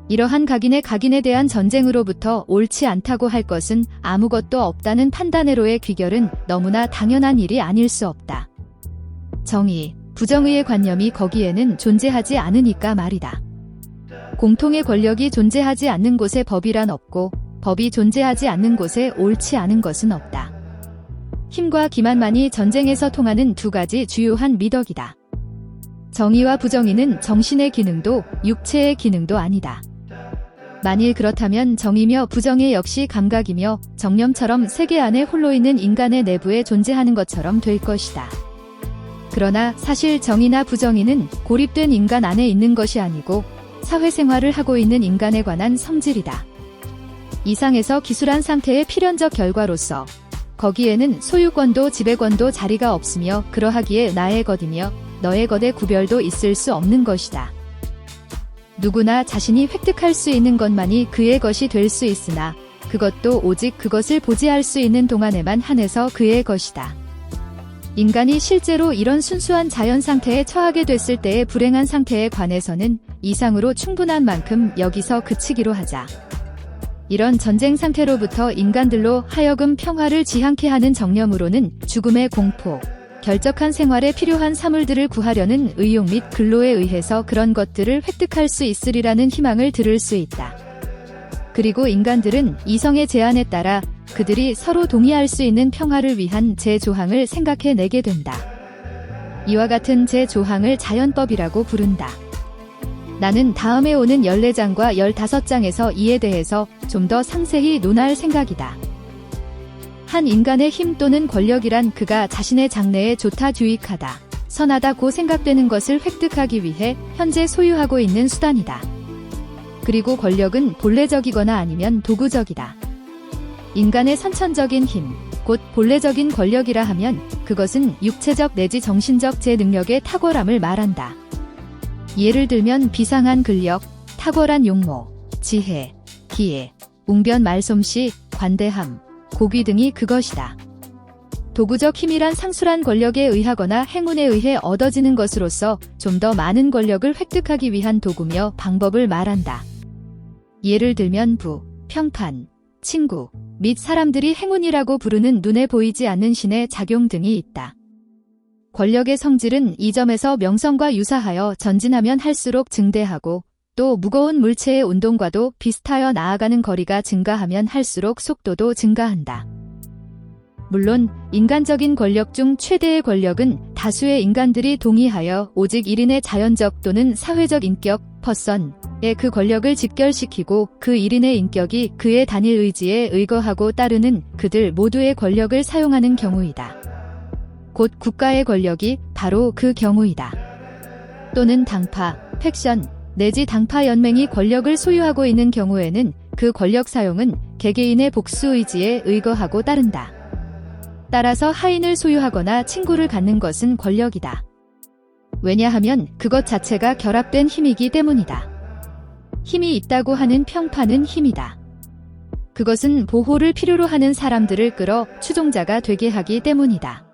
이러한 각인에 대한 전쟁으로부터 옳지 않다고 할 것은 아무것도 없다는 판단으로의 귀결은 너무나 당연한 일이 아닐 수 없다. 정의, 부정의의 관념이 거기에는 존재하지 않으니까 말이다. 공통의 권력이 존재하지 않는 곳에 법이란 없고 법이 존재하지 않는 곳에 옳지 않은 것은 없다. 힘과 기만만이 전쟁에서 통하는 두 가지 주요한 미덕이다. 정의와 부정의는 정신의 기능도 육체의 기능도 아니다. 만일 그렇다면 정의며 부정의 역시 감각이며 정념처럼 세계 안에 홀로 있는 인간의 내부에 존재하는 것처럼 될 것이다. 그러나 사실 정의나 부정의는 고립된 인간 안에 있는 것이 아니고 사회생활을 하고 있는 인간에 관한 성질이다. 이상에서 기술한 상태의 필연적 결과로서 거기에는 소유권도 지배권도 자리가 없으며 그러하기에 나의 것이며 너의 것의 구별도 있을 수 없는 것이다. 누구나 자신이 획득할 수 있는 것만이 그의 것이 될 수 있으나 그것도 오직 그것을 보지할 수 있는 동안에만 한해서 그의 것이다. 인간이 실제로 이런 순수한 자연 상태에 처하게 됐을 때의 불행한 상태에 관해서는 이상으로 충분한 만큼 여기서 그치기로 하자. 이런 전쟁 상태로부터 인간들로 하여금 평화를 지향케 하는 정념으로는 죽음의 공포, 결적한 생활에 필요한 사물들을 구하려는 의욕 및 근로에 의해서 그런 것들을 획득할 수 있으리라는 희망을 들을 수 있다. 그리고 인간들은 이성의 제안에 따라 그들이 서로 동의할 수 있는 평화를 위한 제 조항을 생각해내게 된다. 이와 같은 제 조항을 자연법이라고 부른다. 나는 다음에 오는 14장과 15장에서 이에 대해서 좀 더 상세히 논할 생각이다. 한 인간의 힘 또는 권력이란 그가 자신의 장래에 좋다 유익하다, 선하다고 생각되는 것을 획득하기 위해 현재 소유하고 있는 수단이다. 그리고 권력은 본래적이거나 아니면 도구적이다. 인간의 선천적인 힘, 곧 본래적인 권력이라 하면 그것은 육체적 내지 정신적 제 능력의 탁월함을 말한다. 예를 들면 비상한 근력, 탁월한 용모, 지혜, 기회, 웅변 말솜씨, 관대함, 고귀 등이 그것이다. 도구적 힘이란 상술한 권력에 의하거나 행운에 의해 얻어지는 것으로서 좀 더 많은 권력을 획득하기 위한 도구며 방법을 말한다. 예를 들면 부, 평판, 친구, 및 사람들이 행운이라고 부르는 눈에 보이지 않는 신의 작용 등이 있다. 권력의 성질은 이 점에서 명성과 유사하여 전진하면 할수록 증대하고 또 무거운 물체의 운동과도 비슷하여 나아가는 거리가 증가하면 할수록 속도도 증가한다. 물론 인간적인 권력 중 최대의 권력은 다수의 인간들이 동의하여 오직 1인의 자연적 또는 사회적 인격, 퍼선의 그 권력을 직결시키고 그 1인의 인격이 그의 단일 의지에 의거하고 따르는 그들 모두의 권력을 사용하는 경우이다. 곧 국가의 권력이 바로 그 경우이다. 또는 당파, 팩션, 내지 당파 연맹이 권력을 소유하고 있는 경우에는 그 권력 사용은 개개인의 복수 의지에 의거하고 따른다. 따라서 하인을 소유하거나 친구를 갖는 것은 권력이다. 왜냐하면 그것 자체가 결합된 힘이기 때문이다. 힘이 있다고 하는 평판은 힘이다. 그것은 보호를 필요로 하는 사람들을 끌어 추종자가 되게 하기 때문이다.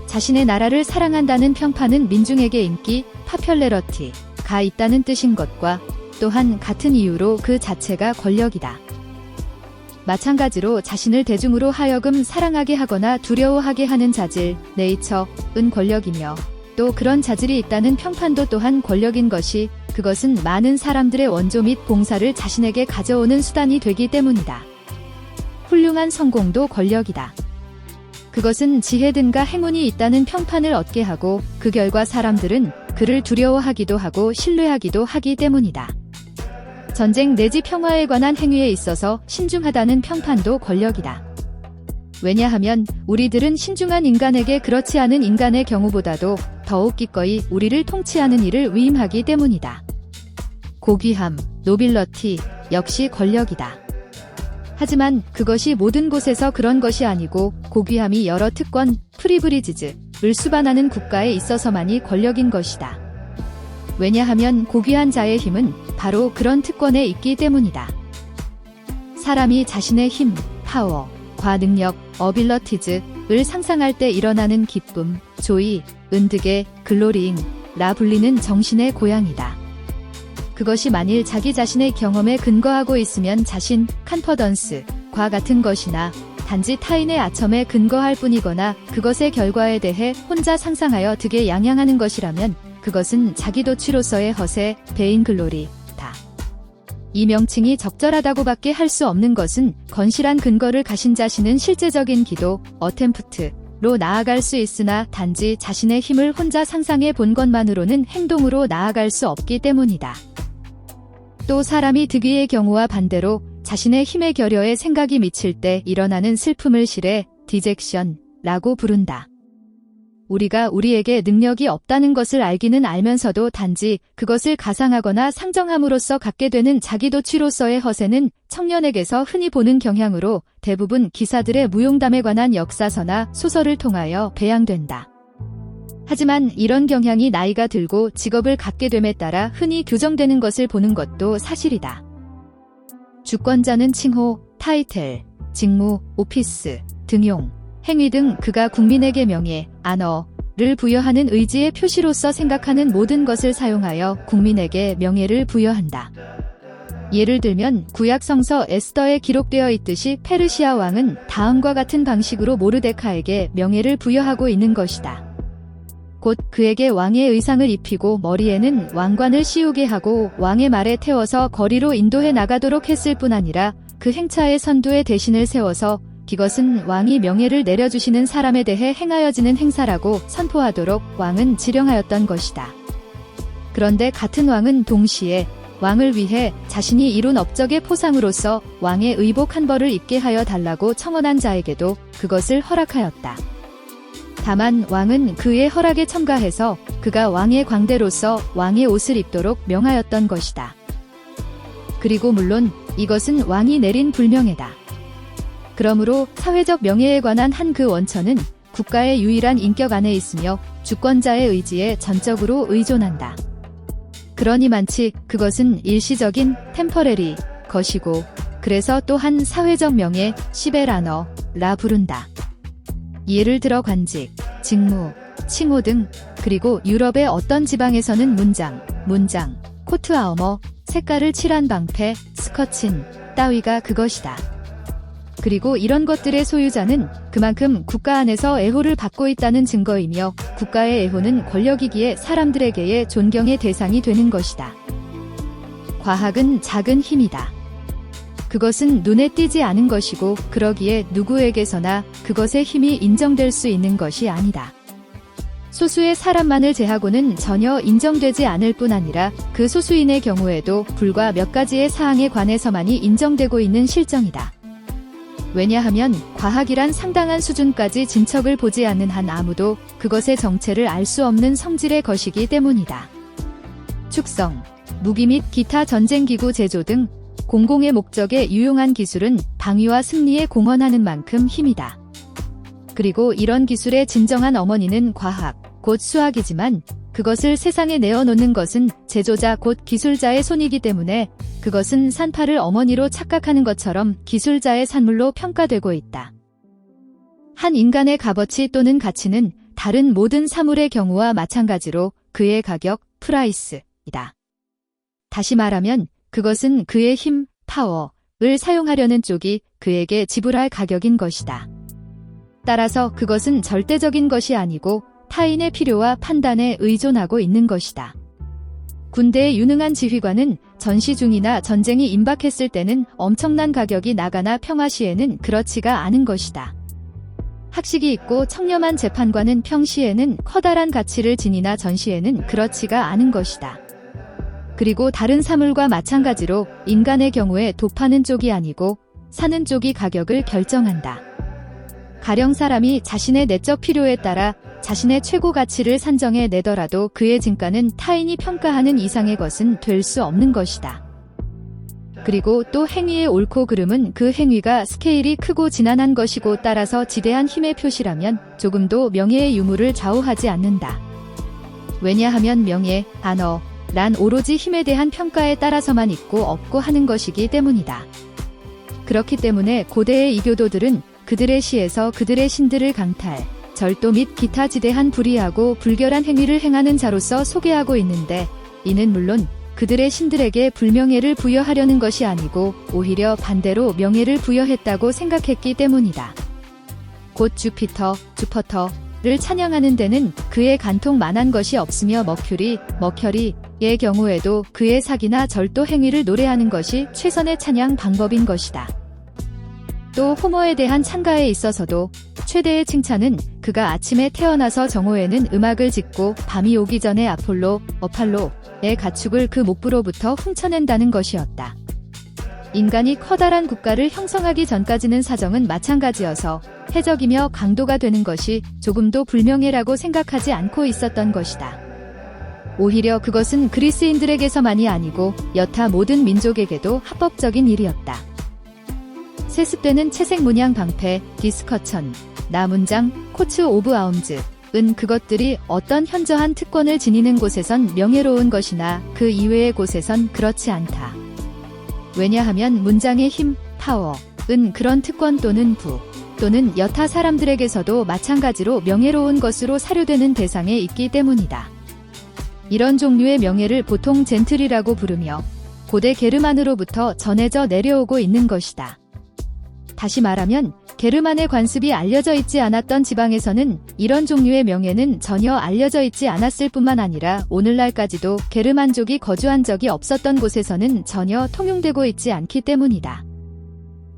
자신의 나라를 사랑한다는 평판은 민중에게 인기, 파퓰레러티가 있다는 뜻인 것과 또한 같은 이유로 그 자체가 권력이다. 마찬가지로 자신을 대중으로 하여금 사랑하게 하거나 두려워하게 하는 자질, 네이처은 권력이며 또 그런 자질이 있다는 평판도 또한 권력인 것이 그것은 많은 사람들의 원조 및 봉사를 자신에게 가져오는 수단이 되기 때문이다. 훌륭한 성공도 권력이다. 그것은 지혜든가 행운이 있다는 평판을 얻게 하고 그 결과 사람들은 그를 두려워하기도 하고 신뢰하기도 하기 때문이다. 전쟁 내지 평화에 관한 행위에 있어서 신중하다는 평판도 권력이다. 왜냐하면 우리들은 신중한 인간에게 그렇지 않은 인간의 경우보다도 더욱 기꺼이 우리를 통치하는 일을 위임하기 때문이다. 고귀함, 노빌러티 역시 권력이다. 하지만 그것이 모든 곳에서 그런 것이 아니고 고귀함이 여러 특권, 프리브리지즈를 수반하는 국가에 있어서만이 권력인 것이다. 왜냐하면 고귀한 자의 힘은 바로 그런 특권에 있기 때문이다. 사람이 자신의 힘, 파워, 과능력, 어빌러티즈를 상상할 때 일어나는 기쁨, 조이, 은득의 글로리잉, 라 불리는 정신의 고향이다. 그것이 만일 자기 자신의 경험에 근거하고 있으면 자신, 컨퍼던스과 같은 것이나 단지 타인의 아첨에 근거할 뿐이거나 그것의 결과에 대해 혼자 상상하여 득에 양양하는 것이라면 그것은 자기도취로서의 허세, 베인글로리다. 이 명칭이 적절하다고밖에 할 수 없는 것은 건실한 근거를 가신 자신은 실제적인 기도, 어템프트로 나아갈 수 있으나 단지 자신의 힘을 혼자 상상해 본 것만으로는 행동으로 나아갈 수 없기 때문이다. 또 사람이 득의의 경우와 반대로 자신의 힘의 결여에 생각이 미칠 때 일어나는 슬픔을 실에 디젝션라고 부른다. 우리가 우리에게 능력이 없다는 것을 알기는 알면서도 단지 그것을 가상하거나 상정함으로써 갖게 되는 자기도취로서의 허세는 청년에게서 흔히 보는 경향으로 대부분 기사들의 무용담에 관한 역사서나 소설을 통하여 배양된다. 하지만 이런 경향이 나이가 들고 직업을 갖게 됨에 따라 흔히 교정되는 것을 보는 것도 사실이다. 주권자는 칭호, 타이틀, 직무, 오피스, 등용, 행위 등 그가 국민에게 명예, 안어를 부여하는 의지의 표시로서 생각하는 모든 것을 사용하여 국민에게 명예를 부여한다. 예를 들면 구약 성서 에스더에 기록되어 있듯이 페르시아 왕은 다음과 같은 방식으로 모르데카에게 명예를 부여하고 있는 것이다. 곧 그에게 왕의 의상을 입히고 머리에는 왕관을 씌우게 하고 왕의 말에 태워서 거리로 인도해 나가도록 했을 뿐 아니라 그 행차의 선두에 대신을 세워서 이것은 왕이 명예를 내려주시는 사람에 대해 행하여지는 행사라고 선포하도록 왕은 지령하였던 것이다. 그런데 같은 왕은 동시에 왕을 위해 자신이 이룬 업적의 포상으로서 왕의 의복 한 벌을 입게 하여 달라고 청원한 자에게도 그것을 허락하였다. 다만 왕은 그의 허락에 첨가해서 그가 왕의 광대로서 왕의 옷을 입도록 명하였던 것이다. 그리고 물론 이것은 왕이 내린 불명예다. 그러므로 사회적 명예에 관한 한 그 원천은 국가의 유일한 인격 안에 있으며 주권자의 의지에 전적으로 의존한다. 그러니 만치 그것은 일시적인 템퍼레리 것이고 그래서 또한 사회적 명예 시베라너라 부른다. 예를 들어 관직, 직무, 칭호 등 그리고 유럽의 어떤 지방에서는 문장, 코트아우머, 색깔을 칠한 방패, 스커친 따위가 그것이다. 그리고 이런 것들의 소유자는 그만큼 국가 안에서 애호를 받고 있다는 증거이며 국가의 애호는 권력이기에 사람들에게의 존경의 대상이 되는 것이다. 과학은 작은 힘이다. 그것은 눈에 띄지 않은 것이고 그러기에 누구에게서나 그것의 힘이 인정될 수 있는 것이 아니다. 소수의 사람만을 제하고는 전혀 인정되지 않을 뿐 아니라 그 소수인의 경우에도 불과 몇 가지의 사항에 관해서만이 인정되고 있는 실정이다. 왜냐하면 과학이란 상당한 수준까지 진척을 보지 않는 한 아무도 그것의 정체를 알 수 없는 성질의 것이기 때문이다. 축성, 무기 및 기타 전쟁기구 제조 등 공공의 목적에 유용한 기술은 방위와 승리에 공헌하는 만큼 힘이다. 그리고 이런 기술의 진정한 어머니는 과학, 곧 수학이지만 그것을 세상에 내어놓는 것은 제조자 곧 기술자의 손이기 때문에 그것은 산파를 어머니로 착각하는 것처럼 기술자의 산물로 평가되고 있다. 한 인간의 값어치 또는 가치는 다른 모든 사물의 경우와 마찬가지로 그의 가격, 프라이스이다. 다시 말하면 그것은 그의 힘, 파워를 사용하려는 쪽이 그에게 지불할 가격인 것이다. 따라서 그것은 절대적인 것이 아니고 타인의 필요와 판단에 의존하고 있는 것이다. 군대의 유능한 지휘관은 전시 중이나 전쟁이 임박했을 때는 엄청난 가격이 나가나 평화 시에는 그렇지가 않은 것이다. 학식이 있고 청렴한 재판관은 평시에는 커다란 가치를 지니나 전시에는 그렇지가 않은 것이다. 그리고 다른 사물과 마찬가지로 인간의 경우에 도파는 쪽이 아니고 사는 쪽이 가격을 결정한다. 가령 사람이 자신의 내적 필요에 따라 자신의 최고 가치를 산정해 내더라도 그의 진가는 타인이 평가하는 이상의 것은 될 수 없는 것이다. 그리고 또 행위의 옳고 그름은 그 행위가 스케일이 크고 지난한 것이고 따라서 지대한 힘의 표시라면 조금도 명예의 유무를 좌우하지 않는다. 왜냐하면 명예, 란 오로지 힘에 대한 평가에 따라서만 있고 없고 하는 것이기 때문이다. 그렇기 때문에 고대의 이교도들은 그들의 시에서 그들의 신들을 강탈, 절도 및 기타 지대한 불의하고 불결한 행위를 행하는 자로서 소개하고 있는데 이는 물론 그들의 신들에게 불명예를 부여하려는 것이 아니고 오히려 반대로 명예를 부여했다고 생각했기 때문이다. 곧 주퍼터를 찬양하는 데는 그의 간통만한 것이 없으며 머큐리의 경우에도 그의 사기나 절도 행위를 노래하는 것이 최선의 찬양 방법인 것이다. 또 호모에 대한 찬가에 있어서도 최대의 칭찬은 그가 아침에 태어나서 정오에는 음악을 짓고 밤이 오기 전에 어팔로의 가축을 그 목부로부터 훔쳐낸다는 것이었다. 인간이 커다란 국가를 형성하기 전까지는 사정은 마찬가지여서 해적이며 강도가 되는 것이 조금도 불명예라고 생각하지 않고 있었던 것이다. 오히려 그것은 그리스인들에게서만이 아니고 여타 모든 민족에게도 합법적인 일이었다. 세습되는 채색 문양 방패, 디스커천, 나문장, 코츠 오브 아움즈은 그것들이 어떤 현저한 특권을 지니는 곳에선 명예로운 것이나 그 이외의 곳에선 그렇지 않다. 왜냐하면 문장의 힘, 파워은 그런 특권 또는 또는 여타 사람들에게서도 마찬가지로 명예로운 것으로 사료되는 대상에 있기 때문이다. 이런 종류의 명예를 보통 젠틀이라고 부르며 고대 게르만으로부터 전해져 내려오고 있는 것이다. 다시 말하면 게르만의 관습이 알려져 있지 않았던 지방에서는 이런 종류의 명예는 전혀 알려져 있지 않았을 뿐만 아니라 오늘날까지도 게르만족이 거주한 적이 없었던 곳에서는 전혀 통용되고 있지 않기 때문이다.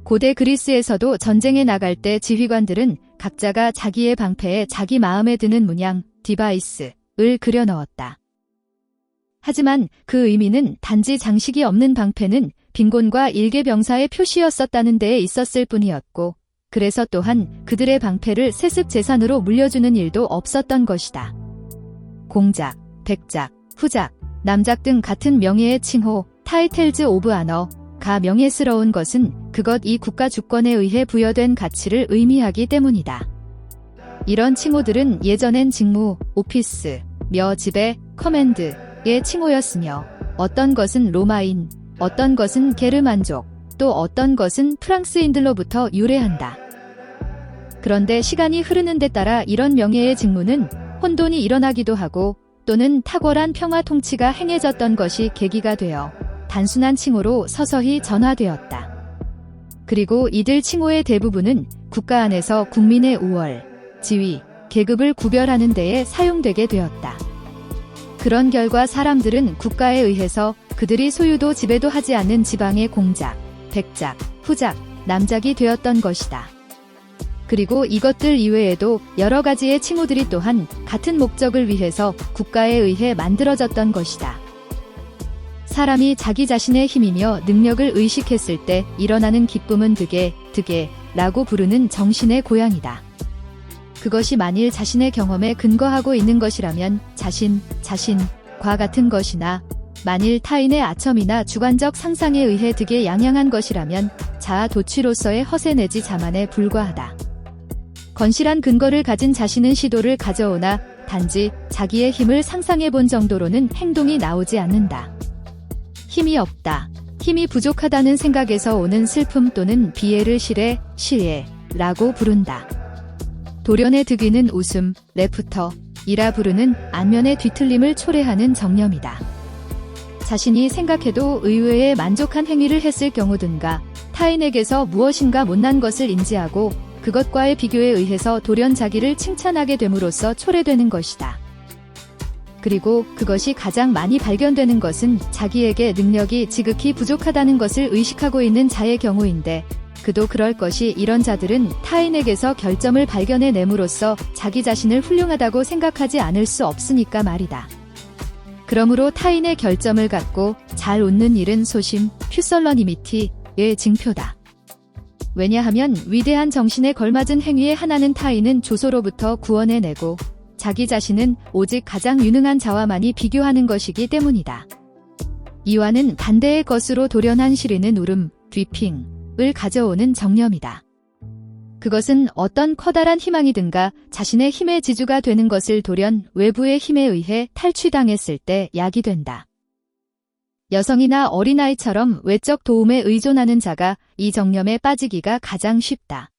고대 그리스에서도 전쟁에 나갈 때 지휘관들은 각자가 자기의 방패에 자기 마음에 드는 문양, 디바이스를 그려 넣었다. 하지만 그 의미는 단지 장식이 없는 방패는 빈곤과 일개병사의 표시였었다는 데에 있었을 뿐이었고, 그래서 또한 그들의 방패를 세습 재산으로 물려주는 일도 없었던 것이다. 공작, 백작, 후작, 남작 등 같은 명예의 칭호, 타이틀즈 오브 아너가 명예스러운 것은 그것 이 국가 주권에 의해 부여된 가치를 의미하기 때문이다. 이런 칭호들은 예전엔 직무, 오피스, 며 지배, 커맨드의 칭호였으며 어떤 것은 로마인, 어떤 것은 게르만족, 또 어떤 것은 프랑스인들로부터 유래한다. 그런데 시간이 흐르는 데 따라 이런 명예의 직무는 혼돈이 일어나기도 하고 또는 탁월한 평화 통치가 행해졌던 것이 계기가 되어 단순한 칭호로 서서히 전화되었다. 그리고 이들 칭호의 대부분은 국가 안에서 국민의 우월, 지위, 계급을 구별하는 데에 사용되게 되었다. 그런 결과 사람들은 국가에 의해서 그들이 소유도 지배도 하지 않는 지방의 공작, 백작, 후작, 남작이 되었던 것이다. 그리고 이것들 이외에도 여러 가지의 칭호들이 또한 같은 목적을 위해서 국가에 의해 만들어졌던 것이다. 사람이 자기 자신의 힘이며 능력을 의식했을 때 일어나는 기쁨은 득에라고 부르는 정신의 고향이다. 그것이 만일 자신의 경험에 근거하고 있는 것이라면 자신과 같은 것이나 만일 타인의 아첨이나 주관적 상상에 의해 득에 양양한 것이라면 자아 도취로서의 허세 내지 자만에 불과하다. 건실한 근거를 가진 자신은 시도를 가져오나 단지 자기의 힘을 상상해 본 정도로는 행동이 나오지 않는다. 힘이 없다. 힘이 부족하다는 생각에서 오는 슬픔 또는 비애를 시애라고 부른다. 돌연의 득위는 웃음, 레프터이라 부르는 안면의 뒤틀림을 초래하는 정념이다. 자신이 생각해도 의외의 만족한 행위를 했을 경우든가 타인에게서 무엇인가 못난 것을 인지하고 그것과의 비교에 의해서 돌연 자기를 칭찬하게 됨으로써 초래되는 것이다. 그리고 그것이 가장 많이 발견되는 것은 자기에게 능력이 지극히 부족하다는 것을 의식하고 있는 자의 경우인데 그도 그럴 것이 이런 자들은 타인에게서 결점을 발견해 nem으로써 자기 자신을 훌륭하다고 생각하지 않을 수 없으니까 말이다. 그러므로 타인의 결점을 갖고 잘 웃는 일은 소심, 퓨설러니미티의 징표다. 왜냐하면 위대한 정신에 걸맞은 행위의 하나는 타인은 조소로부터 구원해내고 자기 자신은 오직 가장 유능한 자와만이 비교하는 것이기 때문이다. 이와는 반대의 것으로 돌연한 시리는 울음, 뒤핑을 가져오는 정념이다. 그것은 어떤 커다란 희망이든가 자신의 힘의 지주가 되는 것을 돌연 외부의 힘에 의해 탈취당했을 때 약이 된다. 여성이나 어린아이처럼 외적 도움에 의존하는 자가 이 정념에 빠지기가 가장 쉽다.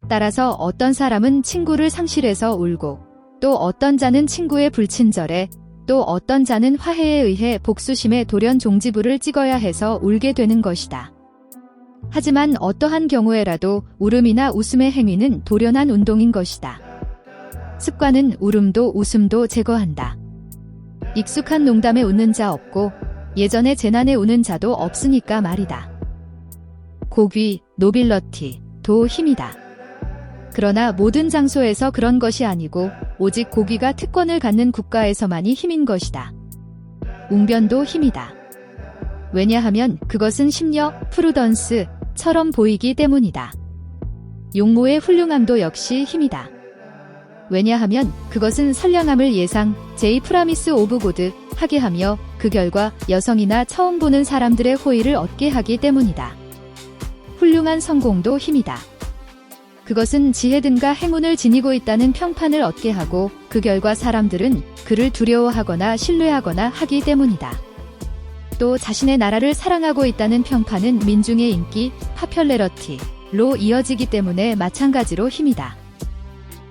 따라서 어떤 사람은 친구를 상실해서 울고 또 어떤 자는 친구의 불친절에 또 어떤 자는 화해에 의해 복수심에 돌연 종지부를 찍어야 해서 울게 되는 것이다. 하지만 어떠한 경우에라도 울음이나 웃음의 행위는 돌연한 운동인 것이다. 습관은 울음도 웃음도 제거한다. 익숙한 농담에 웃는 자 없고 예전의 재난에 우는 자도 없으니까 말이다. 고귀, 노빌러티, 도 힘이다. 그러나 모든 장소에서 그런 것이 아니고 오직 고귀가 특권을 갖는 국가에서만이 힘인 것이다. 웅변도 힘이다. 왜냐하면 그것은 심력, 프루던스처럼 보이기 때문이다. 용모의 훌륭함도 역시 힘이다. 왜냐하면 그것은 선량함을 예상, 제이 프라미스 오브 고드 하게 하며 그 결과 여성이나 처음 보는 사람들의 호의를 얻게 하기 때문이다. 훌륭한 성공도 힘이다. 그것은 지혜든가 행운을 지니고 있다는 평판을 얻게 하고 그 결과 사람들은 그를 두려워하거나 신뢰하거나 하기 때문이다. 또 자신의 나라를 사랑하고 있다는 평판은 민중의 인기, 파퓰레러티로 이어지기 때문에 마찬가지로 힘이다.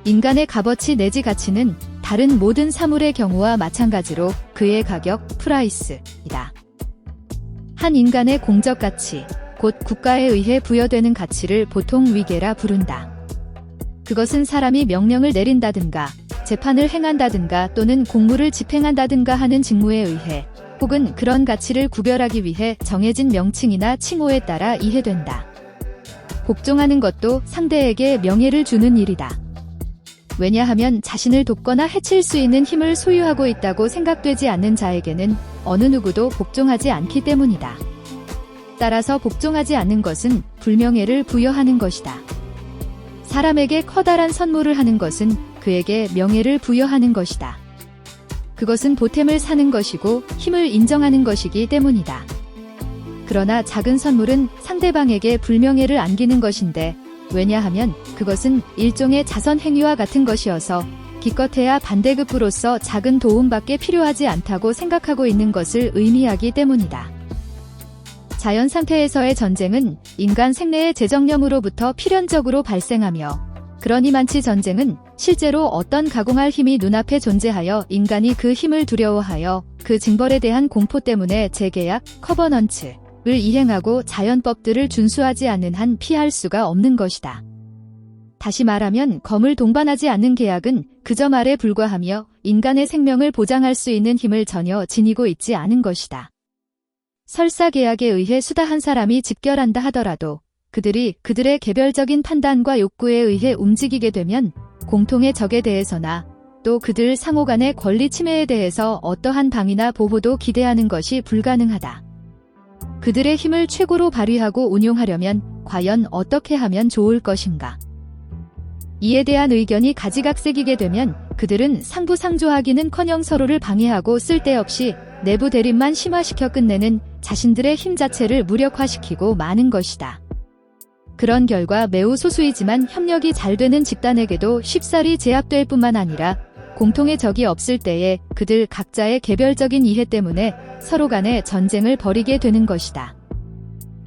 인간의 값어치 내지 가치는 다른 모든 사물의 경우와 마찬가지로 그의 가격, 프라이스이다. 한 인간의 공적 가치, 곧 국가에 의해 부여되는 가치를 보통 위계라 부른다. 그것은 사람이 명령을 내린다든가, 재판을 행한다든가 또는 공무를 집행한다든가 하는 직무에 의해 혹은 그런 가치를 구별하기 위해 정해진 명칭이나 칭호에 따라 이해된다. 복종하는 것도 상대에게 명예를 주는 일이다. 왜냐하면 자신을 돕거나 해칠 수 있는 힘을 소유하고 있다고 생각되지 않는 자에게는 어느 누구도 복종하지 않기 때문이다. 따라서 복종하지 않는 것은 불명예를 부여하는 것이다. 사람에게 커다란 선물을 하는 것은 그에게 명예를 부여하는 것이다. 그것은 보탬을 사는 것이고 힘을 인정하는 것이기 때문이다. 그러나 작은 선물은 상대방에게 불명예를 안기는 것인데 왜냐하면 그것은 일종의 자선 행위와 같은 것이어서 기껏해야 반대급부로서 작은 도움밖에 필요하지 않다고 생각하고 있는 것을 의미하기 때문이다. 자연 상태에서의 전쟁은 인간 생내의 재정령으로부터 필연적으로 발생하며 그러니만치 전쟁은 실제로 어떤 가공할 힘이 눈앞에 존재하여 인간이 그 힘을 두려워하여 그 징벌에 대한 공포 때문에 재계약, 커버넌츠를 이행하고 자연법들을 준수하지 않는 한 피할 수가 없는 것이다. 다시 말하면 검을 동반하지 않는 계약은 그저 말에 불과하며 인간의 생명을 보장할 수 있는 힘을 전혀 지니고 있지 않은 것이다. 설사 계약에 의해 수다한 사람이 집결한다 하더라도 그들이 그들의 개별적인 판단과 욕구에 의해 움직이게 되면 공통의 적에 대해서나 또 그들 상호 간의 권리 침해에 대해서 어떠한 방위나 보호도 기대하는 것이 불가능하다. 그들의 힘을 최고로 발휘하고 운용하려면 과연 어떻게 하면 좋을 것인가? 이에 대한 의견이 가지각색이게 되면 그들은 상부상조하기는커녕 서로를 방해하고 쓸데없이 내부 대립만 심화시켜 끝내는 자신들의 힘 자체를 무력화시키고 마는 것이다. 그런 결과 매우 소수이지만 협력이 잘 되는 집단에게도 쉽사리 제압될 뿐만 아니라 공통의 적이 없을 때에 그들 각자의 개별적인 이해 때문에 서로 간에 전쟁을 벌이게 되는 것이다.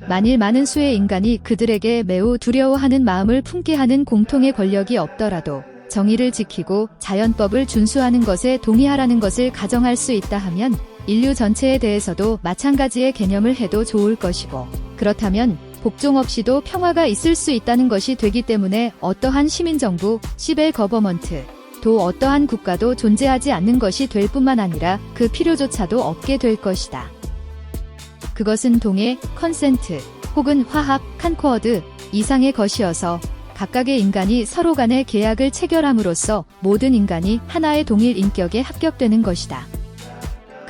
만일 많은 수의 인간이 그들에게 매우 두려워하는 마음을 품게 하는 공통의 권력이 없더라도 정의를 지키고 자연법을 준수하는 것에 동의하라는 것을 가정할 수 있다 하면 인류 전체에 대해서도 마찬가지의 개념을 해도 좋을 것이고 그렇다면 복종 없이도 평화가 있을 수 있다는 것이 되기 때문에 어떠한 시민정부, 시벨 거버먼트, 또 어떠한 국가도 존재하지 않는 것이 될 뿐만 아니라 그 필요조차도 없게 될 것이다. 그것은 동의, 컨센트, 혹은 화합, 칸코어드 이상의 것이어서 각각의 인간이 서로 간의 계약을 체결함으로써 모든 인간이 하나의 동일 인격에 합격되는 것이다.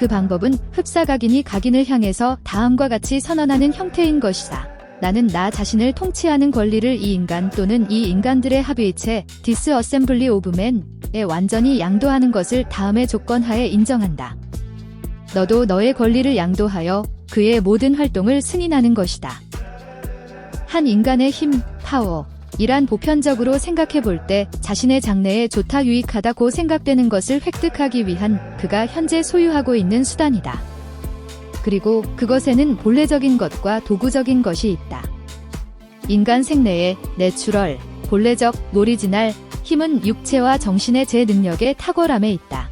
그 방법은 흡사각인이 각인을 향해서 다음과 같이 선언하는 형태인 것이다. 나는 나 자신을 통치하는 권리를 이 인간 또는 이 인간들의 합의체 디스어셈블리 오브 맨에 완전히 양도하는 것을 다음의 조건하에 인정한다. 너도 너의 권리를 양도하여 그의 모든 활동을 승인하는 것이다. 한 인간의 힘, 파워 이란 보편적으로 생각해 볼 때 자신의 장래에 좋다 유익하다고 생각되는 것을 획득하기 위한 그가 현재 소유하고 있는 수단이다. 그리고 그것에는 본래적인 것과 도구적인 것이 있다. 인간 생내에 내추럴, 본래적, 오리지널 힘은 육체와 정신의 제 능력의 탁월함에 있다.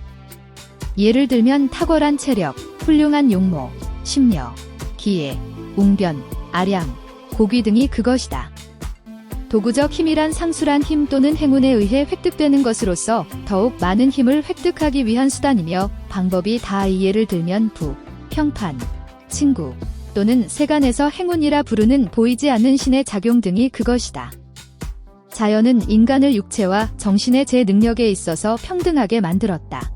예를 들면 탁월한 체력, 훌륭한 용모, 심려, 기회, 웅변, 아량, 고귀 등이 그것이다. 도구적 힘이란 상술한 힘 또는 행운에 의해 획득되는 것으로서 더욱 많은 힘을 획득하기 위한 수단이며 방법이 다 예를 들면 부, 평판, 친구 또는 세간에서 행운이라 부르는 보이지 않는 신의 작용 등이 그것이다. 자연은 인간을 육체와 정신의 제 능력에 있어서 평등하게 만들었다.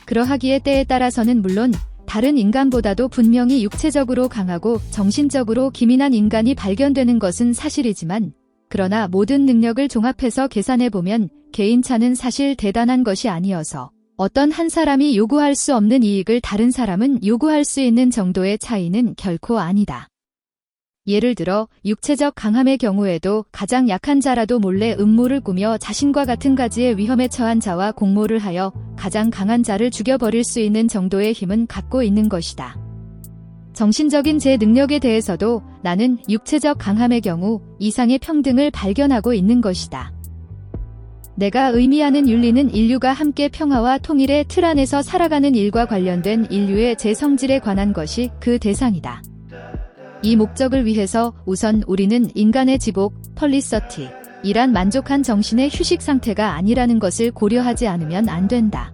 그러하기에 때에 따라서는 물론 다른 인간보다도 분명히 육체적으로 강하고 정신적으로 기민한 인간이 발견되는 것은 사실이지만 그러나 모든 능력을 종합해서 계산해보면 개인차는 사실 대단한 것이 아니어서 어떤 한 사람이 요구할 수 없는 이익을 다른 사람은 요구할 수 있는 정도의 차이는 결코 아니다. 예를 들어 육체적 강함의 경우에도 가장 약한 자라도 몰래 음모를 꾸며 자신과 같은 가지의 위험에 처한 자와 공모를 하여 가장 강한 자를 죽여버릴 수 있는 정도의 힘은 갖고 있는 것이다. 정신적인 제 능력에 대해서도 나는 육체적 강함의 경우 이상의 평등을 발견하고 있는 것이다. 내가 의미하는 윤리는 인류가 함께 평화와 통일의 틀 안에서 살아가는 일과 관련된 인류의 제 성질에 관한 것이 그 대상이다. 이 목적을 위해서 우선 우리는 인간의 지복, 펄리서티, 이란 만족한 정신의 휴식 상태가 아니라는 것을 고려하지 않으면 안 된다.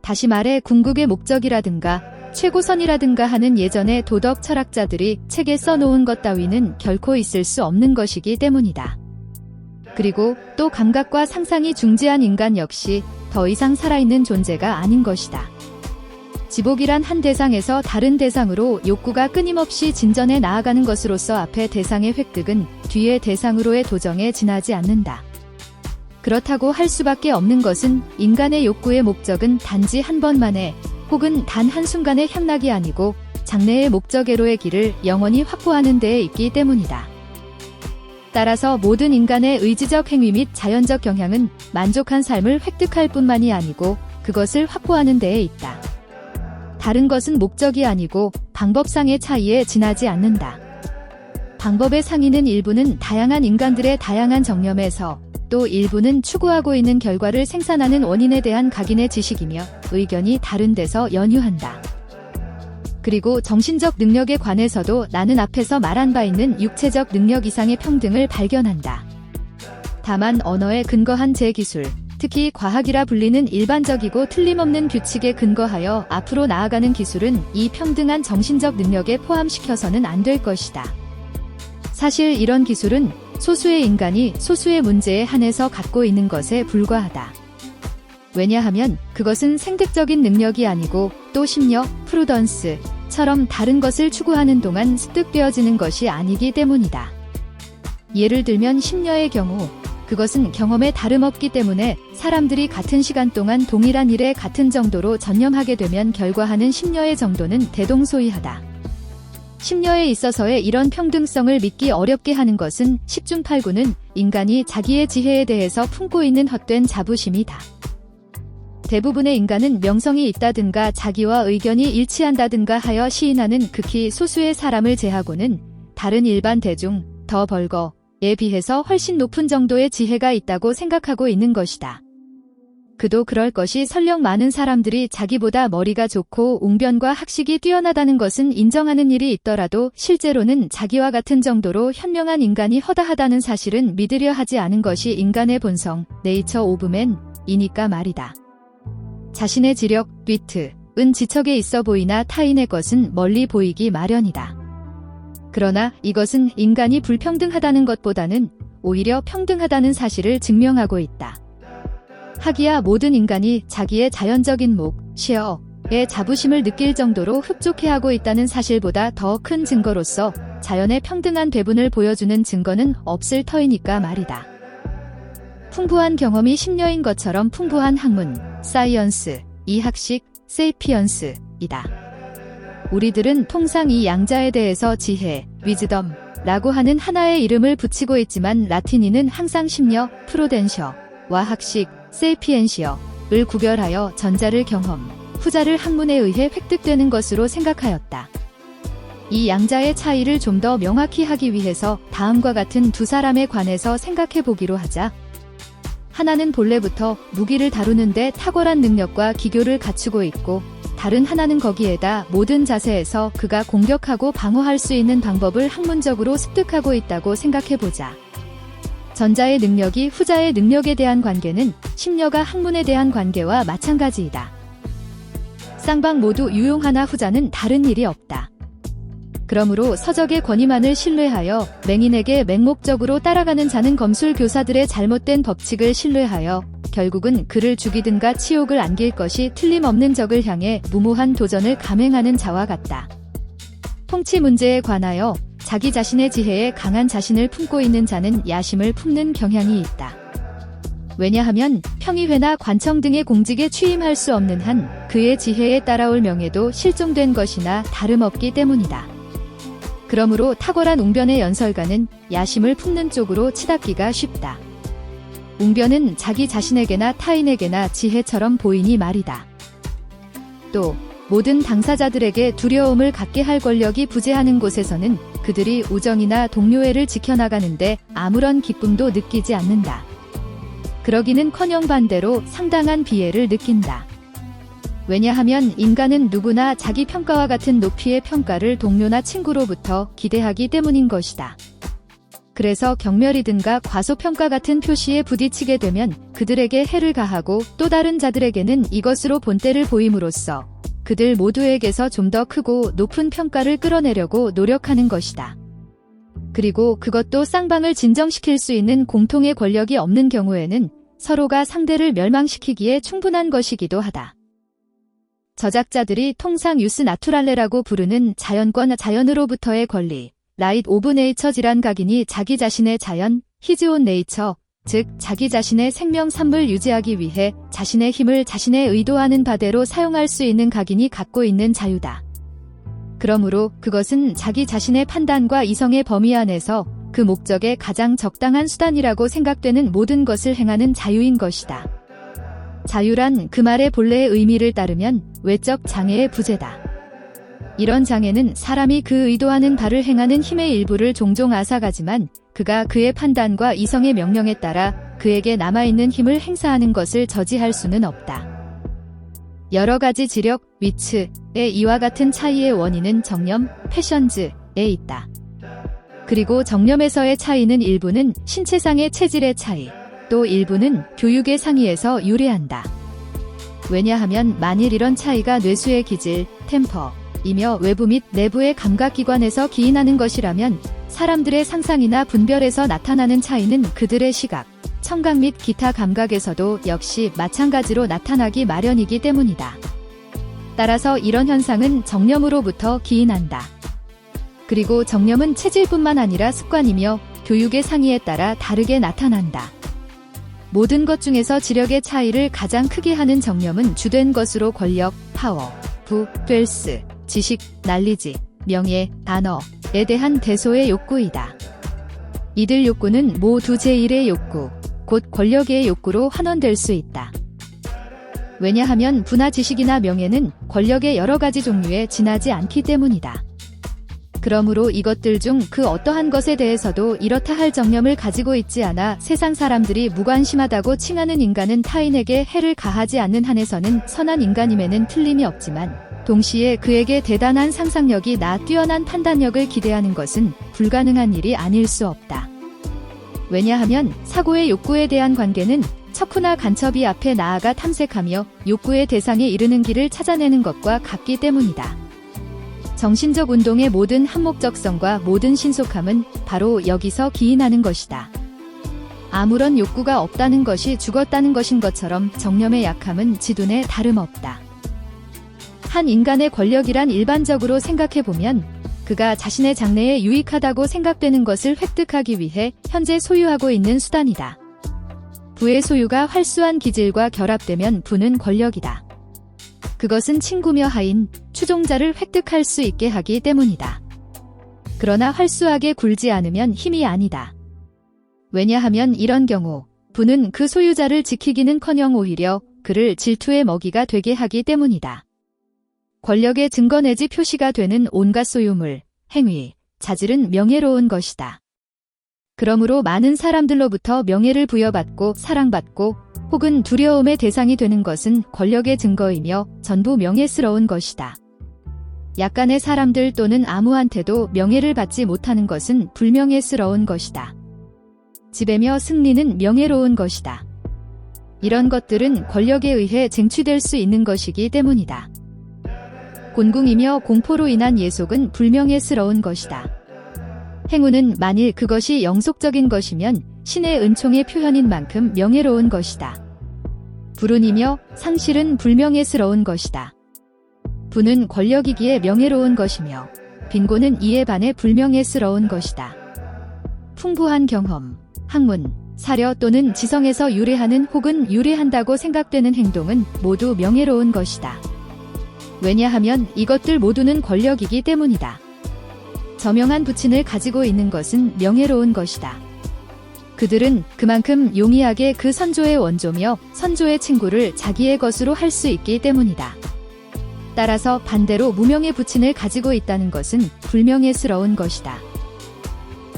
다시 말해 궁극의 목적이라든가 최고선이라든가 하는 예전의 도덕 철학자들이 책에 써놓은 것 따위는 결코 있을 수 없는 것이기 때문이다. 그리고 또 감각과 상상이 중지한 인간 역시 더 이상 살아있는 존재가 아닌 것이다. 지복이란 한 대상에서 다른 대상으로 욕구가 끊임없이 진전해 나아가는 것으로서 앞의 대상의 획득은 뒤의 대상으로의 도정에 지나지 않는다. 그렇다고 할 수밖에 없는 것은 인간의 욕구의 목적은 단지 한 번만에 혹은 단 한순간의 향락이 아니고 장래의 목적애로의 길을 영원히 확보하는 데에 있기 때문이다. 따라서 모든 인간의 의지적 행위 및 자연적 경향은 만족한 삶을 획득할 뿐만이 아니고 그것을 확보하는 데에 있다. 다른 것은 목적이 아니고 방법상의 차이에 지나지 않는다. 방법의 상이는 일부는 다양한 인간들의 다양한 정념에서 또 일부는 추구하고 있는 결과를 생산하는 원인에 대한 각인의 지식이며 의견이 다른 데서 연유한다. 그리고 정신적 능력에 관해서도 나는 앞에서 말한 바 있는 육체적 능력 이상의 평등을 발견한다. 다만 언어에 근거한 제기술, 특히 과학이라 불리는 일반적이고 틀림없는 규칙에 근거하여 앞으로 나아가는 기술은 이 평등한 정신적 능력에 포함시켜서는 안 될 것이다. 사실 이런 기술은 소수의 인간이 소수의 문제에 한해서 갖고 있는 것에 불과하다. 왜냐하면 그것은 생득적인 능력이 아니고 또 심력, 프루던스처럼 다른 것을 추구하는 동안 습득되어지는 것이 아니기 때문이다. 예를 들면 심려의 경우 그것은 경험에 다름없기 때문에 사람들이 같은 시간 동안 동일한 일에 같은 정도로 전념하게 되면 결과하는 심려의 정도는 대동소이하다. 심려에 있어서의 이런 평등성을 믿기 어렵게 하는 것은 10중 8구는 인간이 자기의 지혜에 대해서 품고 있는 헛된 자부심이다. 대부분의 인간은 명성이 있다든가 자기와 의견이 일치한다든가 하여 시인하는 극히 소수의 사람을 제하고는 다른 일반 대중, 더 벌거에 비해서 훨씬 높은 정도의 지혜가 있다고 생각하고 있는 것이다. 그도 그럴 것이 설령 많은 사람들이 자기보다 머리가 좋고 웅변과 학식이 뛰어나다는 것은 인정하는 일이 있더라도 실제로는 자기와 같은 정도로 현명한 인간이 허다하다는 사실은 믿으려 하지 않은 것이 인간의 본성, 네이처 오브 맨이니까 말이다. 자신의 지력, 위트은 지척에 있어 보이나 타인의 것은 멀리 보이기 마련이다. 그러나 이것은 인간이 불평등하다는 것보다는 오히려 평등하다는 사실을 증명하고 있다. 하기야 모든 인간이 자기의 자연적인 목, 쉐어의 자부심을 느낄 정도로 흡족해하고 있다는 사실보다 더 큰 증거로서 자연의 평등한 배분을 보여주는 증거는 없을 터이니까 말이다. 풍부한 경험이 심려인 것처럼 풍부한 학문, 사이언스, 이 학식, 세이피언스이다. 우리들은 통상 이 양자에 대해서 지혜, 위즈덤라고 하는 하나의 이름을 붙이고 있지만 라틴인은 항상 심려, 프로덴셔와 학식, 세이피엔시어를 구별하여 전자를 경험, 후자를 학문에 의해 획득되는 것으로 생각하였다. 이 양자의 차이를 좀 더 명확히 하기 위해서 다음과 같은 두 사람에 관해서 생각해 보기로 하자. 하나는 본래부터 무기를 다루는데 탁월한 능력과 기교를 갖추고 있고 다른 하나는 거기에다 모든 자세에서 그가 공격하고 방어할 수 있는 방법을 학문적으로 습득하고 있다고 생각해보자. 전자의 능력이 후자의 능력에 대한 관계는 심려가 학문에 대한 관계와 마찬가지이다. 쌍방 모두 유용하나 후자는 다른 일이 없다. 그러므로 서적의 권위만을 신뢰하여 맹인에게 맹목적으로 따라가는 자는 검술 교사들의 잘못된 법칙을 신뢰하여 결국은 그를 죽이든가 치욕을 안길 것이 틀림없는 적을 향해 무모한 도전을 감행하는 자와 같다. 통치 문제에 관하여 자기 자신의 지혜에 강한 자신을 품고 있는 자는 야심을 품는 경향이 있다. 왜냐하면 평의회나 관청 등의 공직에 취임할 수 없는 한 그의 지혜에 따라올 명예도 실종된 것이나 다름없기 때문이다. 그러므로 탁월한 웅변의 연설가는 야심을 품는 쪽으로 치닫기가 쉽다. 웅변은 자기 자신에게나 타인에게나 지혜처럼 보이니 말이다. 또 모든 당사자들에게 두려움을 갖게 할 권력이 부재하는 곳에서는 그들이 우정이나 동료애를 지켜나가는데 아무런 기쁨도 느끼지 않는다. 그러기는커녕 반대로 상당한 비애를 느낀다. 왜냐하면 인간은 누구나 자기 평가와 같은 높이의 평가를 동료나 친구로부터 기대하기 때문인 것이다. 그래서 경멸이든가 과소평가 같은 표시에 부딪히게 되면 그들에게 해를 가하고 또 다른 자들에게는 이것으로 본때를 보임으로써 그들 모두에게서 좀 더 크고 높은 평가를 끌어내려고 노력하는 것이다. 그리고 그것도 쌍방을 진정시킬 수 있는 공통의 권력이 없는 경우에는 서로가 상대를 멸망시키기에 충분한 것이기도 하다. 저작자들이 통상 유스 나투랄레라고 부르는 자연권 자연으로부터의 권리, 라이트 오브 네이처지란 각인이 자기 자신의 자연, 히즈 온 네이처, 즉 자기 자신의 생명 산물 유지하기 위해 자신의 힘을 자신의 의도하는 바대로 사용할 수 있는 각인이 갖고 있는 자유다. 그러므로 그것은 자기 자신의 판단과 이성의 범위 안에서 그 목적에 가장 적당한 수단이라고 생각되는 모든 것을 행하는 자유인 것이다. 자유란 그 말의 본래의 의미를 따르면 외적 장애의 부재다. 이런 장애는 사람이 그 의도하는 바를 행하는 힘의 일부를 종종 앗아가지만 그가 그의 판단과 이성의 명령에 따라 그에게 남아있는 힘을 행사하는 것을 저지할 수는 없다. 여러 가지 지력, 위츠의 이와 같은 차이의 원인은 정념, 패션즈에 있다. 그리고 정념에서의 차이는 일부는 신체상의 체질의 차이, 또 일부는 교육의 상이에서 유래한다. 왜냐하면 만일 이런 차이가 뇌수의 기질, 템퍼이며 외부 및 내부의 감각기관에서 기인하는 것이라면 사람들의 상상이나 분별에서 나타나는 차이는 그들의 시각, 청각 및 기타 감각에서도 역시 마찬가지로 나타나기 마련이기 때문이다. 따라서 이런 현상은 정념으로부터 기인한다. 그리고 정념은 체질뿐만 아니라 습관이며 교육의 상이에 따라 다르게 나타난다. 모든 것 중에서 지력의 차이를 가장 크게 하는 정념은 주된 것으로 권력, 파워, 부, 될,스, 지식, 난리지, 명예, 단어에 대한 대소의 욕구이다. 이들 욕구는 모두 제1의 욕구, 곧 권력의 욕구로 환원될 수 있다. 왜냐하면 부나 지식이나 명예는 권력의 여러 가지 종류에 지나지 않기 때문이다. 그러므로 이것들 중 그 어떠한 것에 대해서도 이렇다 할 정념을 가지고 있지 않아 세상 사람들이 무관심하다고 칭하는 인간은 타인에게 해를 가하지 않는 한에서는 선한 인간임에는 틀림이 없지만 동시에 그에게 대단한 상상력이나 뛰어난 판단력을 기대하는 것은 불가능한 일이 아닐 수 없다. 왜냐하면 사고의 욕구에 대한 관계는 척후나 간첩이 앞에 나아가 탐색하며 욕구의 대상에 이르는 길을 찾아내는 것과 같기 때문이다. 정신적 운동의 모든 한목적성과 모든 신속함은 바로 여기서 기인하는 것이다. 아무런 욕구가 없다는 것이 죽었다는 것인 것처럼 정념의 약함은 지둔에 다름없다. 한 인간의 권력이란 일반적으로 생각해보면 그가 자신의 장래에 유익하다고 생각되는 것을 획득하기 위해 현재 소유하고 있는 수단이다. 부의 소유가 활수한 기질과 결합되면 부는 권력이다. 그것은 친구며 하인, 추종자를 획득할 수 있게 하기 때문이다. 그러나 활수하게 굴지 않으면 힘이 아니다. 왜냐하면 이런 경우 부는 그 소유자를 지키기는커녕 오히려 그를 질투의 먹이가 되게 하기 때문이다. 권력의 증거 내지 표시가 되는 온갖 소유물, 행위, 자질은 명예로운 것이다. 그러므로 많은 사람들로부터 명예를 부여받고 사랑받고 혹은 두려움의 대상이 되는 것은 권력의 증거이며 전부 명예스러운 것이다. 약간의 사람들 또는 아무한테도 명예를 받지 못하는 것은 불명예스러운 것이다. 지배며 승리는 명예로운 것이다. 이런 것들은 권력에 의해 쟁취될 수 있는 것이기 때문이다. 곤궁이며 공포로 인한 예속은 불명예스러운 것이다. 행운은 만일 그것이 영속적인 것이면 신의 은총의 표현인 만큼 명예로운 것이다. 불운이며 상실은 불명예스러운 것이다. 부는 권력이기에 명예로운 것이며 빈곤은 이에 반해 불명예스러운 것이다. 풍부한 경험, 학문, 사려 또는 지성에서 유래하는 혹은 유래한다고 생각되는 행동은 모두 명예로운 것이다. 왜냐하면 이것들 모두는 권력이기 때문이다. 저명한 부친을 가지고 있는 것은 명예로운 것이다. 그들은 그만큼 용이하게 그 선조의 원조며 선조의 친구를 자기의 것으로 할 수 있기 때문이다. 따라서 반대로 무명의 부친을 가지고 있다는 것은 불명예스러운 것이다.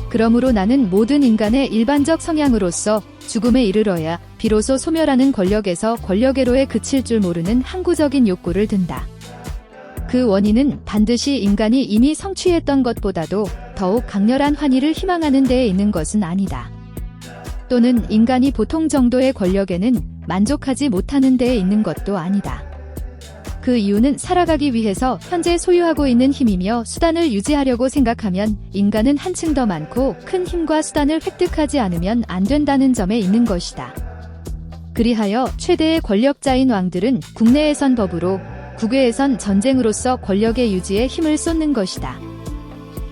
그러므로 나는 모든 인간의 일반적 성향으로서 죽음에 이르러야 비로소 소멸하는 권력에서 권력애로에 그칠 줄 모르는 항구적인 욕구를 든다. 그 원인은 반드시 인간이 이미 성취했던 것보다도 더욱 강렬한 환희를 희망하는 데에 있는 것은 아니다. 또는 인간이 보통 정도의 권력에는 만족하지 못하는 데에 있는 것도 아니다. 그 이유는 살아가기 위해서 현재 소유하고 있는 힘이며 수단을 유지하려고 생각하면 인간은 한층 더 많고 큰 힘과 수단을 획득하지 않으면 안 된다는 점에 있는 것이다. 그리하여 최대의 권력자인 왕들은 국내에선 법으로, 국외에선 전쟁으로서 권력의 유지에 힘을 쏟는 것이다.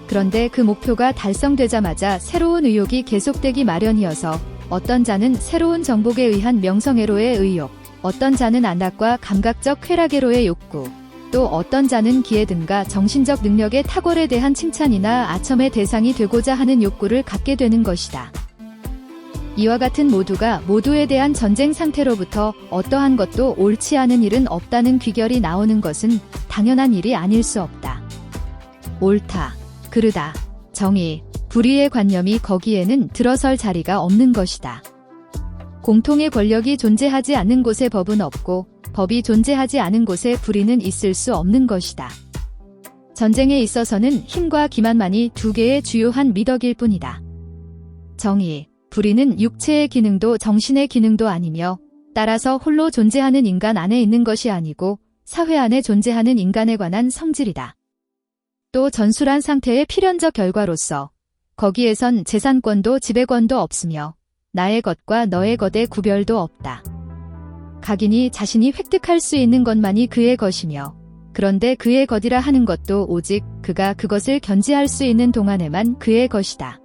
그런데 그 목표가 달성되자마자 새로운 의욕이 계속되기 마련이어서 어떤 자는 새로운 정복에 의한 명성애로의 의욕, 어떤 자는 안락과 감각적 쾌락애로의 욕구, 또 어떤 자는 기회 등과 정신적 능력의 탁월에 대한 칭찬이나 아첨의 대상이 되고자 하는 욕구를 갖게 되는 것이다. 이와 같은 모두가 모두에 대한 전쟁 상태로부터 어떠한 것도 옳지 않은 일은 없다는 귀결이 나오는 것은 당연한 일이 아닐 수 없다. 옳다, 그르다, 정의, 불의의 관념이 거기에는 들어설 자리가 없는 것이다. 공통의 권력이 존재하지 않는 곳에 법은 없고 법이 존재하지 않은 곳에 불의는 있을 수 없는 것이다. 전쟁에 있어서는 힘과 기만만이 두 개의 주요한 미덕일 뿐이다. 정의, 불의는 육체의 기능도 정신의 기능도 아니며 따라서 홀로 존재하는 인간 안에 있는 것이 아니고 사회 안에 존재하는 인간에 관한 성질이다. 또 전술한 상태의 필연적 결과로서 거기에선 재산권도 지배권도 없으며 나의 것과 너의 것의 구별도 없다. 각인이 자신이 획득할 수 있는 것만이 그의 것이며 그런데 그의 것이라 하는 것도 오직 그가 그것을 견지할 수 있는 동안에만 그의 것이다.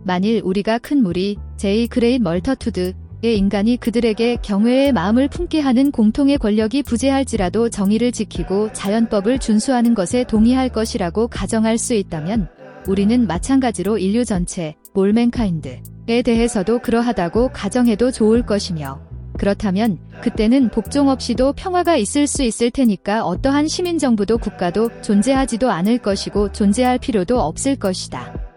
만일 우리가 큰 무리, 제이 그레이트 멀터투드의 인간이 그들에게 경외의 마음을 품게 하는 공통의 권력이 부재할지라도 정의를 지키고 자연법을 준수하는 것에 동의할 것이라고 가정할 수 있다면 우리는 마찬가지로 인류 전체, 몰맨카인드에 대해서도 그러하다고 가정해도 좋을 것이며 그렇다면 그때는 복종 없이도 평화가 있을 수 있을 테니까 어떠한 시민정부도 국가도 존재하지도 않을 것이고 존재할 필요도 없을 것이다.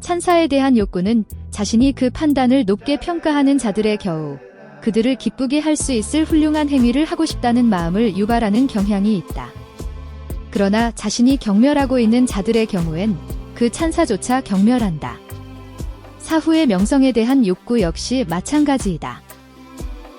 찬사에 대한 욕구는 자신이 그 판단을 높게 평가하는 자들의 겨우 그들을 기쁘게 할 수 있을 훌륭한 행위를 하고 싶다는 마음을 유발하는 경향이 있다. 그러나 자신이 경멸하고 있는 자들의 경우엔 그 찬사조차 경멸한다. 사후의 명성에 대한 욕구 역시 마찬가지이다.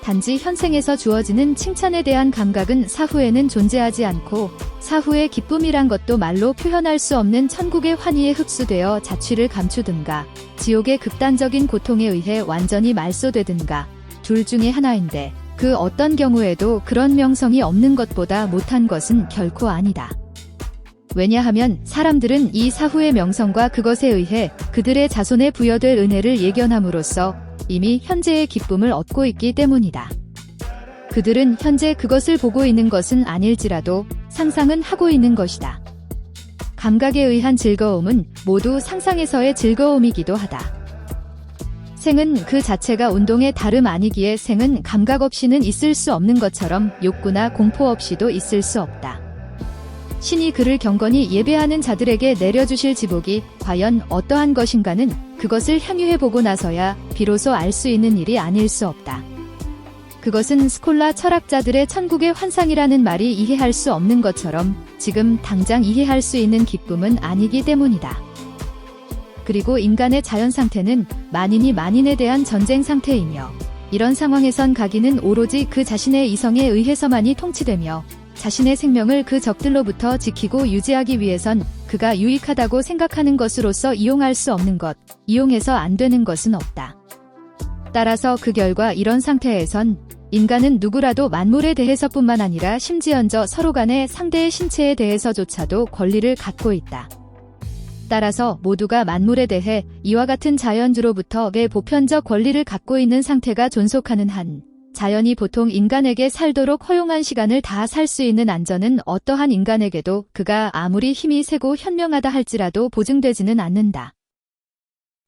단지 현생에서 주어지는 칭찬에 대한 감각은 사후에는 존재하지 않고 사후의 기쁨이란 것도 말로 표현할 수 없는 천국의 환희에 흡수되어 자취를 감추든가 지옥의 극단적인 고통에 의해 완전히 말소되든가 둘 중에 하나인데 그 어떤 경우에도 그런 명성이 없는 것보다 못한 것은 결코 아니다. 왜냐하면 사람들은 이 사후의 명성과 그것에 의해 그들의 자손에 부여될 은혜를 예견함으로써 이미 현재의 기쁨을 얻고 있기 때문이다. 그들은 현재 그것을 보고 있는 것은 아닐지라도 상상은 하고 있는 것이다. 감각에 의한 즐거움은 모두 상상에서의 즐거움이기도 하다. 생은 그 자체가 운동의 다름 아니기에 생은 감각 없이는 있을 수 없는 것처럼 욕구나 공포 없이도 있을 수 없다. 신이 그를 경건히 예배하는 자들에게 내려주실 지복이 과연 어떠한 것인가는 그것을 향유해보고 나서야 비로소 알 수 있는 일이 아닐 수 없다. 그것은 스콜라 철학자들의 천국의 환상이라는 말이 이해할 수 없는 것처럼 지금 당장 이해할 수 있는 기쁨은 아니기 때문이다. 그리고 인간의 자연 상태는 만인이 만인에 대한 전쟁 상태이며 이런 상황에선 가기는 오로지 그 자신의 이성에 의해서만이 통치되며 자신의 생명을 그 적들로부터 지키고 유지하기 위해선 그가 유익하다고 생각하는 것으로서 이용할 수 없는 것, 이용해서 안 되는 것은 없다. 따라서 그 결과 이런 상태에선 인간은 누구라도 만물에 대해서뿐만 아니라 심지언저 서로 간의 상대의 신체에 대해서조차도 권리를 갖고 있다. 따라서 모두가 만물에 대해 이와 같은 자연주로부터의 보편적 권리를 갖고 있는 상태가 존속하는 한 자연이 보통 인간에게 살도록 허용한 시간을 다 살 수 있는 안전은 어떠한 인간에게도 그가 아무리 힘이 세고 현명하다 할지라도 보증되지는 않는다.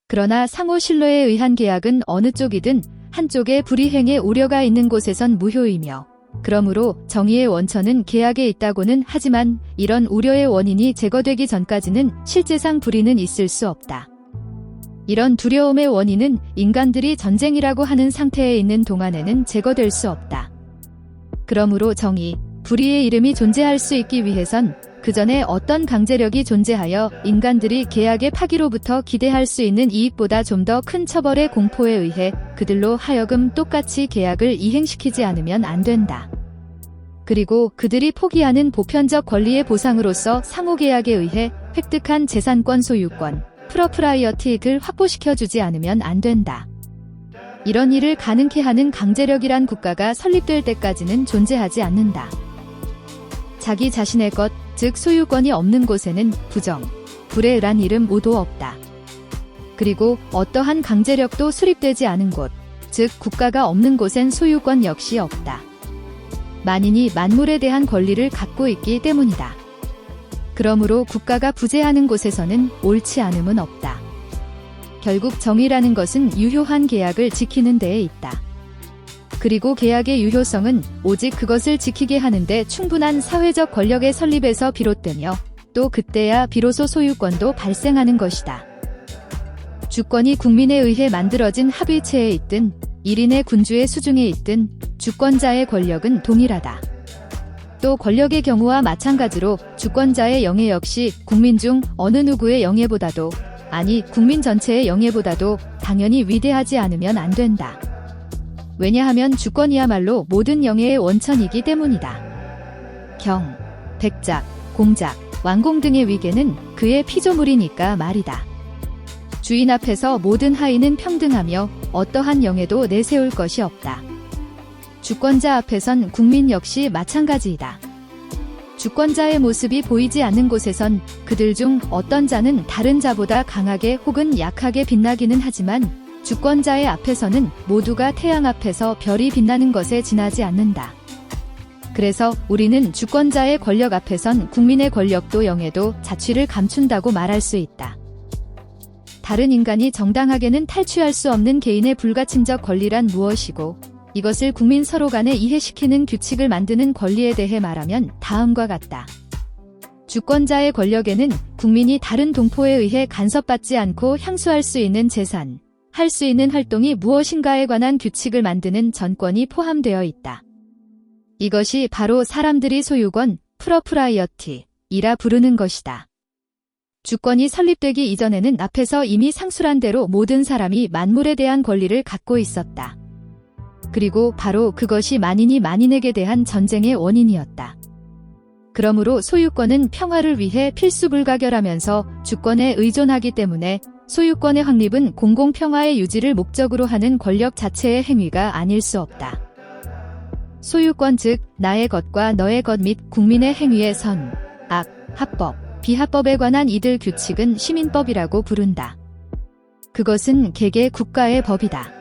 그러나 상호 신뢰에 의한 계약은 어느 쪽이든 한쪽에 불이행의 우려가 있는 곳에선 무효이며 그러므로 정의의 원천은 계약에 있다고는 하지만 이런 우려의 원인이 제거되기 전까지는 실제상 불의는 있을 수 없다. 이런 두려움의 원인은 인간들이 전쟁이라고 하는 상태에 있는 동안에는 제거될 수 없다. 그러므로 정의, 불의의 이름이 존재할 수 있기 위해선 그 전에 어떤 강제력이 존재하여 인간들이 계약의 파기로부터 기대할 수 있는 이익보다 좀 더 큰 처벌의 공포에 의해 그들로 하여금 똑같이 계약을 이행시키지 않으면 안 된다. 그리고 그들이 포기하는 보편적 권리의 보상으로서 상호계약에 의해 획득한 재산권 소유권, 프로프라이어티를 확보시켜주지 않으면 안 된다. 이런 일을 가능케 하는 강제력이란 국가가 설립될 때까지는 존재하지 않는다. 자기 자신의 것, 즉 소유권이 없는 곳에는 부정, 불의란 이름 모두 없다. 그리고 어떠한 강제력도 수립되지 않은 곳, 즉 국가가 없는 곳엔 소유권 역시 없다. 만인이 만물에 대한 권리를 갖고 있기 때문이다. 그러므로 국가가 부재하는 곳에서는 옳지 않음은 없다. 결국 정의라는 것은 유효한 계약을 지키는 데에 있다. 그리고 계약의 유효성은 오직 그것을 지키게 하는데 충분한 사회적 권력의 설립에서 비롯되며 또 그때야 비로소 소유권도 발생하는 것이다. 주권이 국민에 의해 만들어진 합의체에 있든 1인의 군주의 수중에 있든 주권자의 권력은 동일하다. 또 권력의 경우와 마찬가지로 주권자의 영예 역시 국민 중 어느 누구의 영예보다도 아니 국민 전체의 영예보다도 당연히 위대하지 않으면 안 된다. 왜냐하면 주권이야말로 모든 영예의 원천이기 때문이다. 경, 백작, 공작, 왕공 등의 위계는 그의 피조물이니까 말이다. 주인 앞에서 모든 하인은 평등하며 어떠한 영예도 내세울 것이 없다. 주권자 앞에선 국민 역시 마찬가지이다. 주권자의 모습이 보이지 않는 곳에선 그들 중 어떤 자는 다른 자보다 강하게 혹은 약하게 빛나기는 하지만 주권자의 앞에서는 모두가 태양 앞에서 별이 빛나는 것에 지나지 않는다. 그래서 우리는 주권자의 권력 앞에선 국민의 권력도 영예도 자취를 감춘다고 말할 수 있다. 다른 인간이 정당하게는 탈취할 수 없는 개인의 불가침적 권리란 무엇이고 이것을 국민 서로 간에 이해시키는 규칙을 만드는 권리에 대해 말하면 다음과 같다. 주권자의 권력에는 국민이 다른 동포에 의해 간섭받지 않고 향수할 수 있는 재산, 할 수 있는 활동이 무엇인가에 관한 규칙을 만드는 전권이 포함되어 있다. 이것이 바로 사람들이 소유권, 프로프라이어티이라 부르는 것이다. 주권이 설립되기 이전에는 앞에서 이미 상술한 대로 모든 사람이 만물에 대한 권리를 갖고 있었다. 그리고 바로 그것이 만인이 만인에게 대한 전쟁의 원인이었다. 그러므로 소유권은 평화를 위해 필수불가결하면서 주권에 의존하기 때문에 소유권의 확립은 공공평화의 유지를 목적으로 하는 권력 자체의 행위가 아닐 수 없다. 소유권 즉 나의 것과 너의 것 및 국민의 행위의 선, 악, 합법, 비합법에 관한 이들 규칙은 시민법이라고 부른다. 그것은 개개 국가의 법이다.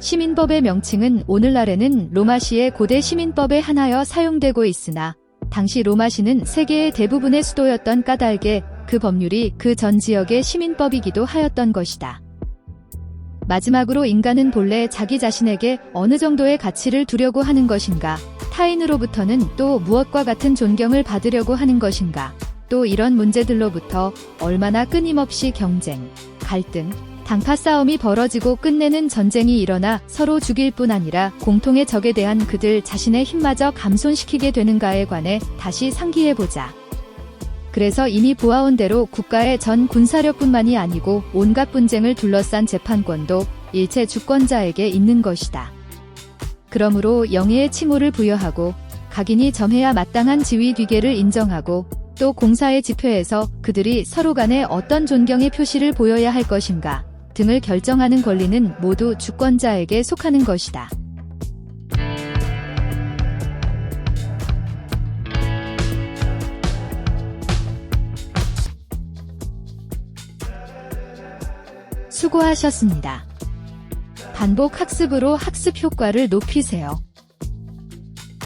시민법의 명칭은 오늘날에는 로마시의 고대 시민법에 한하여 사용되고 있으나 당시 로마시는 세계의 대부분의 수도였던 까닭에 그 법률이 그 전 지역의 시민법이기도 하였던 것이다. 마지막으로 인간은 본래 자기 자신에게 어느 정도의 가치를 두려고 하는 것인가, 타인으로부터는 또 무엇과 같은 존경을 받으려고 하는 것인가, 또 이런 문제들로부터 얼마나 끊임없이 경쟁, 갈등, 당파 싸움이 벌어지고 끝내는 전쟁이 일어나 서로 죽일 뿐 아니라 공통의 적에 대한 그들 자신의 힘마저 감손시키게 되는가에 관해 다시 상기해보자. 그래서 이미 보아온 대로 국가의 전 군사력뿐만이 아니고 온갖 분쟁을 둘러싼 재판권도 일체 주권자에게 있는 것이다. 그러므로 영예의 칭호를 부여하고 각인이 점해야 마땅한 지위 뒤계를 인정하고 또 공사의 집회에서 그들이 서로 간에 어떤 존경의 표시를 보여야 할 것인가 등을 결정하는 권리는 모두 주권자에게 속하는 것이다. 수고하셨습니다. 반복 학습으로 학습 효과를 높이세요.